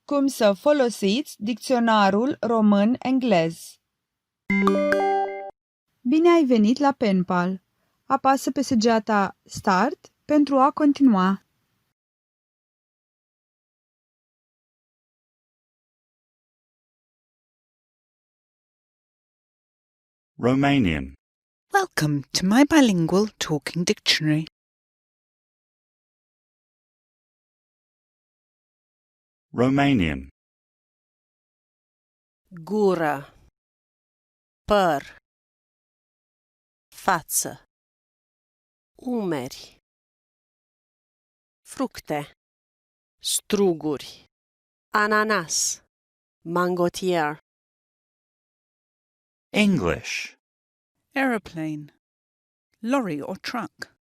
Cum să folosiți dicționarul român-englez. Bine ai venit la Penpal! Apasă pe săgeata Start pentru a continua. Romanian. Welcome to my bilingual talking dictionary. Romanian. Gură, păr, față, umeri, fructe, struguri, ananas, mangotier. English. Aeroplane, lorry or truck,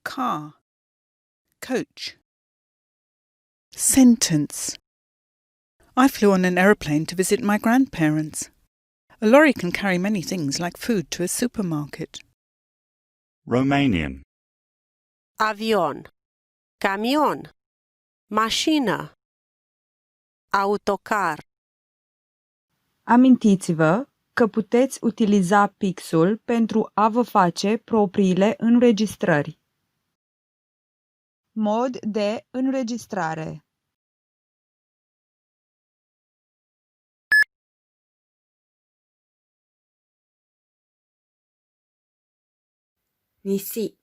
car, coach. Sentence. I flew on an aeroplane to visit my grandparents. A lorry can carry many things like food to a supermarket. Romanian. Avion, camion, mașină, autocar. Amintiți-vă că puteți utiliza pixul pentru a vă face propriile înregistrări. Mod de înregistrare. nisip,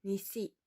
nisip.